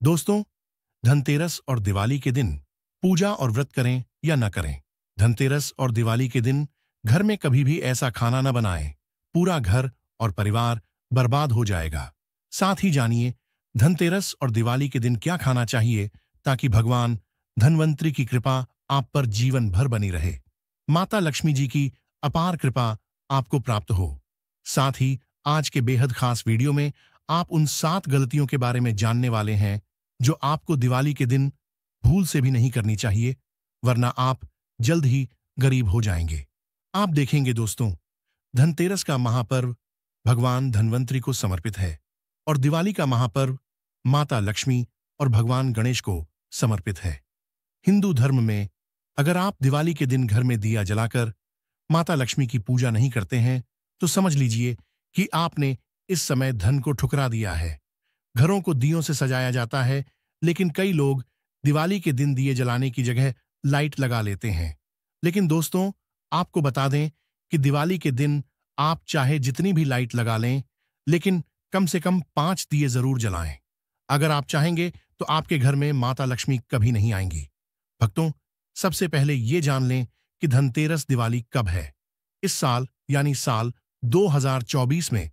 दोस्तों, धनतेरस और दिवाली के दिन पूजा और व्रत करें या न करें। धनतेरस और दिवाली के दिन घर में कभी भी ऐसा खाना न बनाएं। पूरा घर और परिवार बर्बाद हो जाएगा। साथ ही जानिए धनतेरस और दिवाली के दिन क्या खाना चाहिए ताकि भगवान धनवंतरी की कृपा आप पर जीवन भर बनी रहे, माता लक्ष्मी जी की अपार कृपा आपको प्राप्त हो। साथ ही आज के बेहद खास वीडियो में आप उन 7 गलतियों के बारे में जानने वाले हैं जो आपको दिवाली के दिन भूल से भी नहीं करनी चाहिए, वरना आप जल्द ही गरीब हो जाएंगे। आप देखेंगे दोस्तों, धनतेरस का महापर्व भगवान धनवंतरी को समर्पित है और दिवाली का महापर्व माता लक्ष्मी और भगवान गणेश को समर्पित है। हिंदू धर्म में अगर आप दिवाली के दिन घर में दिया जलाकर माता लक्ष्मी की पूजा नहीं करते हैं तो समझ लीजिए कि आपने इस समय धन को ठुकरा दिया है। घरों को दियों से सजाया जाता है, लेकिन कई लोग दिवाली के दिन दिए जलाने की जगह लाइट लगा लेते हैं। लेकिन दोस्तों, आपको बता दें कि दिवाली के दिन आप चाहे जितनी भी लाइट लगा लें, लेकिन कम से कम 5 दिए जरूर जलाएं। अगर आप चाहेंगे तो आपके घर में माता लक्ष्मी कभी नहीं आएंगी। भक्तों, सबसे पहले ये जान लें कि धनतेरस दिवाली कब है। इस साल यानी साल 2024 में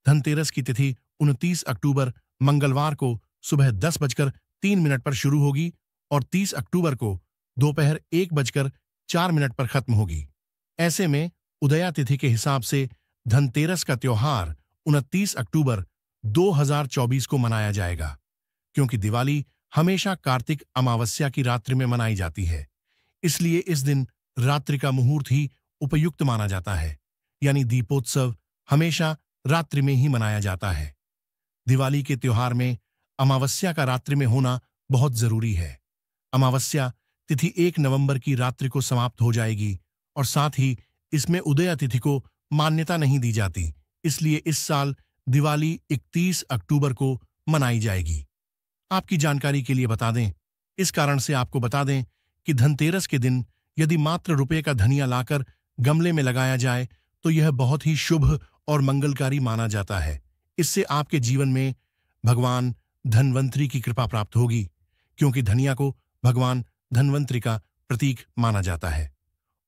धनतेरस की तिथि 29 अक्टूबर मंगलवार को सुबह 10:03 पर शुरू होगी और 30 अक्टूबर को दोपहर 1:04 पर खत्म होगी। ऐसे में उदया तिथि के हिसाब से धनतेरस का त्योहार 29 अक्टूबर 2024 को मनाया जाएगा, क्योंकि दिवाली हमेशा कार्तिक अमावस्या की रात्रि में मनाई जाती है। इसलिए इस दिन रात्रि का मुहूर्त ही उपयुक्त माना जाता है, यानी दीपोत्सव हमेशा रात्रि में ही मनाया जाता है। दिवाली के त्योहार में अमावस्या का रात्रि में होना बहुत जरूरी है। अमावस्या तिथि 1 नवंबर की रात्रि को समाप्त हो जाएगी और साथ ही इसमें उदया तिथि को मान्यता नहीं दी जाती, इसलिए इस साल दिवाली 31 अक्टूबर को मनाई जाएगी। आपकी जानकारी के लिए बता दें, इस कारण से आपको बता दें कि धनतेरस के दिन यदि मात्र रुपये का धनिया लाकर गमले में लगाया जाए तो यह बहुत ही शुभ और मंगलकारी माना जाता है। इससे आपके जीवन में भगवान धनवंतरी की कृपा प्राप्त होगी, क्योंकि धनिया को भगवान धनवंतरी का प्रतीक माना जाता है।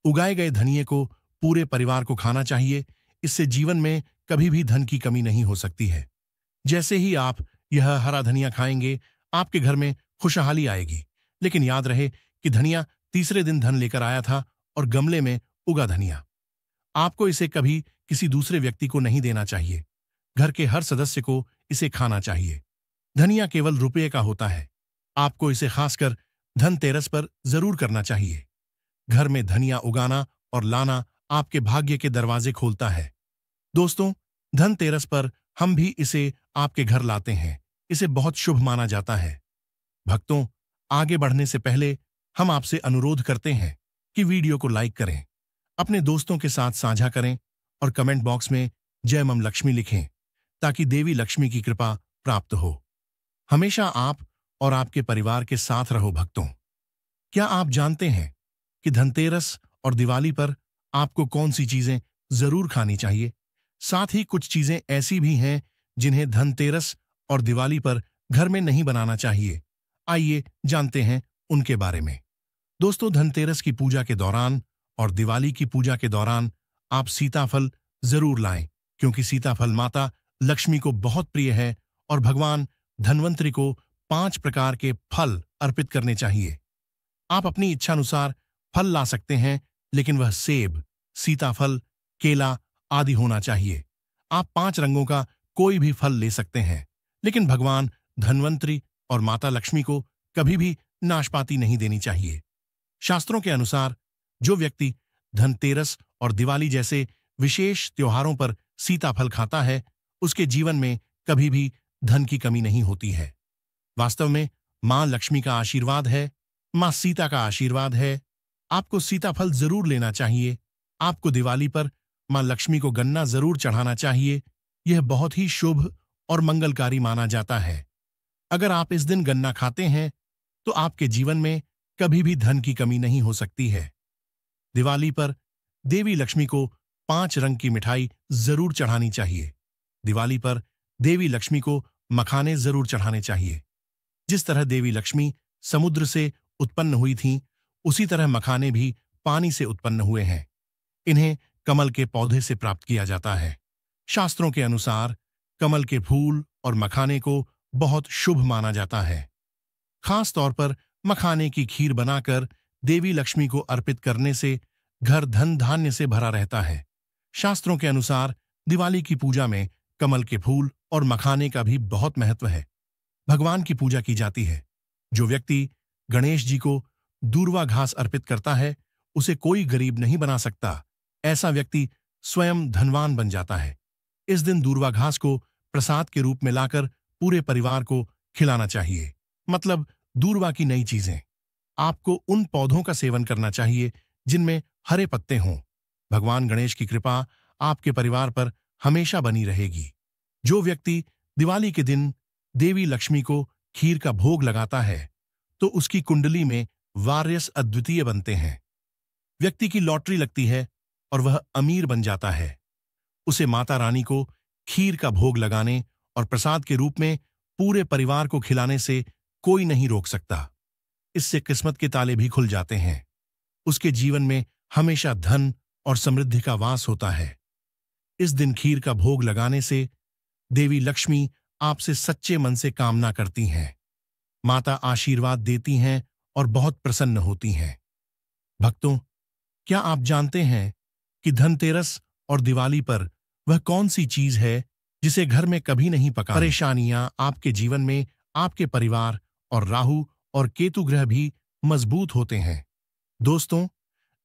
उगाए गए धनिये को पूरे परिवार को खाना चाहिए। इससे जीवन में कभी भी धन की कमी नहीं हो सकती है। जैसे ही आप यह हरा धनिया खाएंगे, आपके घर में खुशहाली आएगी। लेकिन याद रहे कि धनिया तीसरे दिन धन लेकर आया था और गमले में उगा धनिया। आपको इसे कभी किसी दूसरे व्यक्ति को नहीं देना चाहिए। घर के हर सदस्य को इसे खाना चाहिए। धनिया केवल रुपये का होता है। आपको इसे खासकर धनतेरस पर जरूर करना चाहिए। घर में धनिया उगाना और लाना आपके भाग्य के दरवाजे खोलता है। दोस्तों, धनतेरस पर हम भी इसे आपके घर लाते हैं। इसे बहुत शुभ माना जाता है। भक्तों, आगे बढ़ने से पहले हम आपसे अनुरोध करते हैं कि वीडियो को लाइक करें, अपने दोस्तों के साथ साझा करें और कमेंट बॉक्स में जय मम लक्ष्मी लिखें, ताकि देवी लक्ष्मी की कृपा प्राप्त हो। हमेशा आप और आपके परिवार के साथ रहो। भक्तों, क्या आप जानते हैं कि धनतेरस और दिवाली पर आपको कौन सी चीजें जरूर खानी चाहिए? साथ ही कुछ चीजें ऐसी भी हैं जिन्हें धनतेरस और दिवाली पर घर में नहीं बनाना चाहिए। आइए जानते हैं उनके बारे में। दोस्तों, धनतेरस की पूजा के दौरान और दिवाली की पूजा के दौरान आप सीताफल जरूर लाएं, क्योंकि सीताफल माता लक्ष्मी को बहुत प्रिय है और भगवान धनवंतरी को 5 प्रकार के फल अर्पित करने चाहिए। आप अपनी इच्छानुसार फल ला सकते हैं, लेकिन वह सेब, सीताफल, केला आदि होना चाहिए। आप 5 रंगों का कोई भी फल ले सकते हैं, लेकिन भगवान धनवंतरी और माता लक्ष्मी को कभी भी नाशपाती नहीं देनी चाहिए। शास्त्रों के अनुसार जो व्यक्ति धनतेरस और दिवाली जैसे विशेष त्योहारों पर सीताफल खाता है, उसके जीवन में कभी भी धन की कमी नहीं होती है। वास्तव में मां लक्ष्मी का आशीर्वाद है, मां सीता का आशीर्वाद है। आपको सीताफल जरूर लेना चाहिए। आपको दिवाली पर मां लक्ष्मी को गन्ना जरूर चढ़ाना चाहिए। यह बहुत ही शुभ और मंगलकारी माना जाता है। अगर आप इस दिन गन्ना खाते हैं तो आपके जीवन में कभी भी धन की कमी नहीं हो सकती है। दिवाली पर देवी लक्ष्मी को 5 रंग की मिठाई जरूर चढ़ानी चाहिए। दिवाली पर देवी लक्ष्मी को मखाने जरूर चढ़ाने चाहिए। जिस तरह देवी लक्ष्मी समुद्र से उत्पन्न हुई थीं, उसी तरह मखाने भी पानी से उत्पन्न हुए हैं। इन्हें कमल के पौधे से प्राप्त किया जाता है। शास्त्रों के अनुसार कमल के फूल और मखाने को बहुत शुभ माना जाता है। खास तौर पर मखाने की खीर बनाकर देवी लक्ष्मी को अर्पित करने से घर धन धान्य से भरा रहता है। शास्त्रों के अनुसार दिवाली की पूजा में कमल के फूल और मखाने का भी बहुत महत्व है। भगवान की पूजा की जाती है। जो व्यक्ति गणेश जी को दूर्वा घास अर्पित करता है, उसे कोई गरीब नहीं बना सकता। ऐसा व्यक्ति स्वयं धनवान बन जाता है। इस दिन दूर्वा घास को प्रसाद के रूप में लाकर पूरे परिवार को खिलाना चाहिए। मतलब दूर्वा की नई चीजें। आपको उन पौधों का सेवन करना चाहिए जिनमें हरे पत्ते हों। भगवान गणेश की कृपा आपके परिवार पर हमेशा बनी रहेगी। जो व्यक्ति दिवाली के दिन देवी लक्ष्मी को खीर का भोग लगाता है, तो उसकी कुंडली में वारिस अद्वितीय बनते हैं। व्यक्ति की लॉटरी लगती है और वह अमीर बन जाता है। उसे माता रानी को खीर का भोग लगाने और प्रसाद के रूप में पूरे परिवार को खिलाने से कोई नहीं रोक सकता। इससे किस्मत के ताले भी खुल जाते हैं। उसके जीवन में हमेशा धन और समृद्धि का वास होता है। इस दिन खीर का भोग लगाने से देवी लक्ष्मी आपसे सच्चे मन से कामना करती हैं। माता आशीर्वाद देती हैं और बहुत प्रसन्न होती हैं। भक्तों, क्या आप जानते हैं कि धनतेरस और दिवाली पर वह कौन सी चीज है जिसे घर में कभी नहीं पका? परेशानियां आपके जीवन में आपके परिवार और राहु और केतु ग्रह भी मजबूत होते हैं। दोस्तों,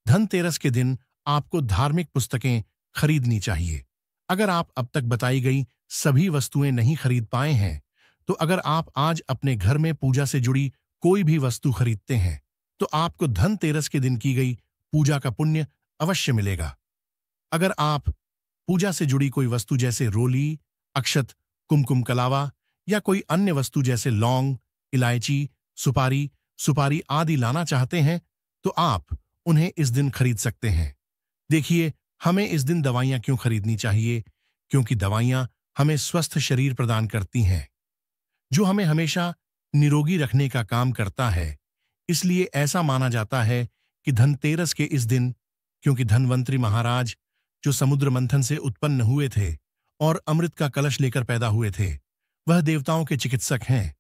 धनतेरस के दिन आपको धार्मिक पुस्तकें खरीदनी चाहिए। अगर आप अब तक बताई गई सभी वस्तुएं नहीं खरीद पाए हैं, तो अगर आप आज अपने घर में पूजा से जुड़ी कोई भी वस्तु खरीदते हैं, तो आपको धनतेरस के दिन की गई पूजा का पुण्य अवश्य मिलेगा। अगर आप पूजा से जुड़ी कोई वस्तु जैसे रोली, अक्षत, कुमकुम कलावा या कोई अन्य वस्तु जैसे लौंग, इलायची, सुपारी आदि लाना चाहते हैं, तो आप उन्हें इस दिन खरीद सकते हैं। देखिए, हमें इस दिन दवाइयां क्यों खरीदनी चाहिए? क्योंकि दवाइयां हमें स्वस्थ शरीर प्रदान करती हैं, जो हमें हमेशा निरोगी रखने का काम करता है। इसलिए ऐसा माना जाता है कि धनतेरस के इस दिन, क्योंकि धन्वंतरी महाराज जो समुद्र मंथन से उत्पन्न हुए थे और अमृत का कलश लेकर पैदा हुए थे, वह देवताओं के चिकित्सक हैं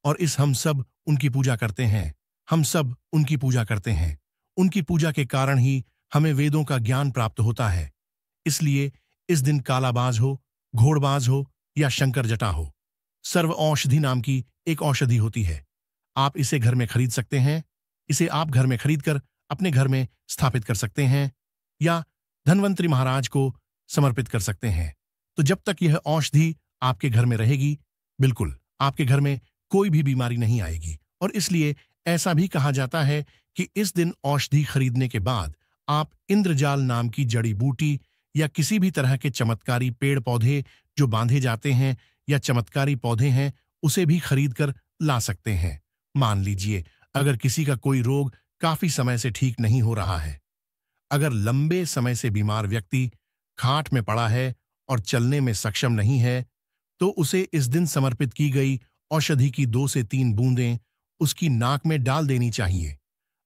और हम सब उनकी पूजा करते हैं। हम सब उनकी पूजा करते हैं। उनकी पूजा के कारण ही हमें वेदों का ज्ञान प्राप्त होता है। इसलिए इस दिन कालाबाज हो, घोड़बाज हो या शंकर जटा हो, सर्व औषधि नाम की एक औषधि होती है। आप इसे घर में खरीद सकते हैं। इसे आप घर में खरीदकर अपने घर में स्थापित कर सकते हैं या धन्वंतरी महाराज को समर्पित कर सकते हैं। तो जब तक यह औषधि आपके घर में रहेगी, बिल्कुल आपके घर में कोई भी बीमारी नहीं आएगी। और इसलिए ऐसा भी कहा जाता है कि इस दिन औषधि खरीदने के बाद आप इंद्रजाल नाम की जड़ी बूटी या किसी भी तरह के चमत्कारी पेड़ पौधे जो बांधे जाते हैं या चमत्कारी पौधे हैं, उसे भी खरीद कर ला सकते हैं। मान लीजिए, अगर किसी का कोई रोग काफी समय से ठीक नहीं हो रहा है, अगर लंबे समय से बीमार व्यक्ति खाट में पड़ा है और चलने में सक्षम नहीं है, तो उसे इस दिन समर्पित की गई औषधि की 2 से 3 बूंदें उसकी नाक में डाल देनी चाहिए।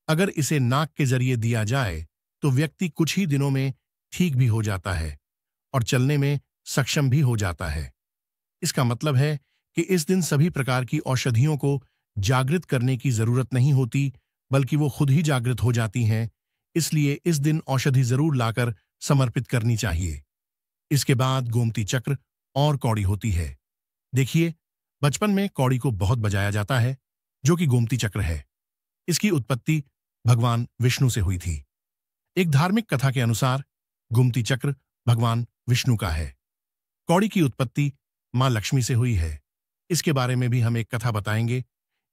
अगर इसे नाक के जरिए दिया जाए तो व्यक्ति कुछ ही दिनों में ठीक भी हो जाता है और चलने में सक्षम भी हो जाता है। इसका मतलब है कि इस दिन सभी प्रकार की औषधियों को जागृत करने की जरूरत नहीं होती, बल्कि वो खुद ही जागृत हो जाती हैं। इसलिए इस दिन औषधि जरूर लाकर समर्पित करनी चाहिए। इसके बाद गोमती चक्र और कौड़ी होती है। देखिए, बचपन में कौड़ी को बहुत बजाया जाता है, जो कि गोमती चक्र है। इसकी उत्पत्ति भगवान विष्णु से हुई थी। एक धार्मिक कथा के अनुसार गोमती चक्र भगवान विष्णु का है। कौड़ी की उत्पत्ति मां लक्ष्मी से हुई है। इसके बारे में भी हम एक कथा बताएंगे।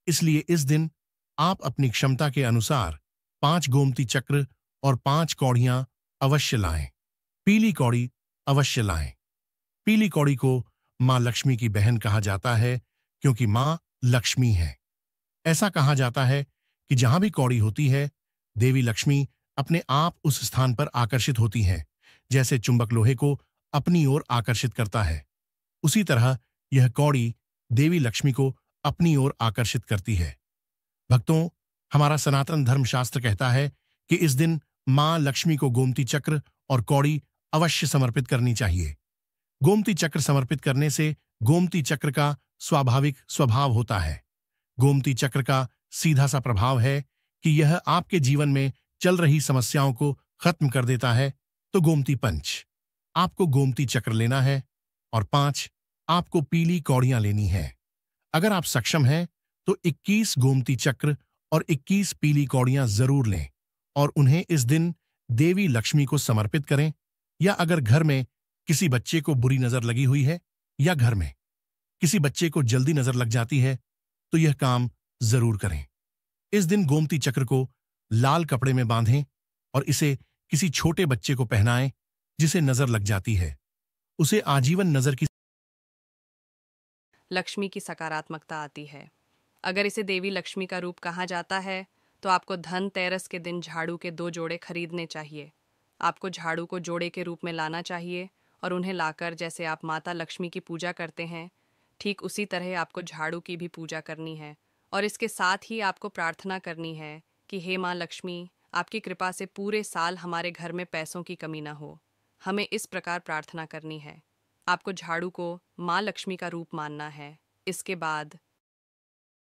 इसलिए इस दिन आप अपनी क्षमता के अनुसार 5 गोमती चक्र और 5 कौड़ियां अवश्य लाएं। पीली कौड़ी अवश्य लाएं। पीली कौड़ी को मां लक्ष्मी की बहन कहा जाता है, क्योंकि मां लक्ष्मी है। ऐसा कहा जाता है कि जहां भी कौड़ी होती है, देवी लक्ष्मी अपने आप उस स्थान पर आकर्षित होती हैं, जैसे चुंबक लोहे को अपनी ओर आकर्षित करता है। उसी तरह यह कौड़ी देवी लक्ष्मी को अपनी ओर आकर्षित करती है। भक्तों, हमारा सनातन धर्मशास्त्र कहता है कि इस दिन मां लक्ष्मी को गोमती चक्र और कौड़ी अवश्य समर्पित करनी चाहिए। गोमती चक्र समर्पित करने से गोमती चक्र का स्वाभाविक स्वभाव होता है। गोमती चक्र का सीधा सा प्रभाव है कि यह आपके जीवन में चल रही समस्याओं को खत्म कर देता है। तो गोमती पंच, आपको गोमती चक्र लेना है और 5, आपको पीली कौड़ियां लेनी है। अगर आप सक्षम हैं तो 21 गोमती चक्र और 21 पीली कौड़ियां जरूर लें और उन्हें इस दिन देवी लक्ष्मी को समर्पित करें। या अगर घर में किसी बच्चे को बुरी नजर लगी हुई है या घर में किसी बच्चे को जल्दी नजर लग जाती है तो यह काम जरूर करें। इस दिन गोमती चक्र को लाल कपड़े में बांधें और इसे किसी छोटे बच्चे को पहनाएं जिसे नजर लग जाती है। उसे आजीवन नजर की लक्ष्मी की सकारात्मकता आती है। अगर इसे देवी लक्ष्मी का रूप कहा जाता है तो आपको धनतेरस के दिन झाड़ू के 2 जोड़े खरीदने चाहिए। आपको झाड़ू को जोड़े के रूप में लाना चाहिए और उन्हें लाकर जैसे आप माता लक्ष्मी की पूजा करते हैं, ठीक उसी तरह आपको झाड़ू की भी पूजा करनी है। और इसके साथ ही आपको प्रार्थना करनी है कि हे माँ लक्ष्मी, आपकी कृपा से पूरे साल हमारे घर में पैसों की कमी ना हो। हमें इस प्रकार प्रार्थना करनी है। आपको झाड़ू को माँ लक्ष्मी का रूप मानना है। इसके बाद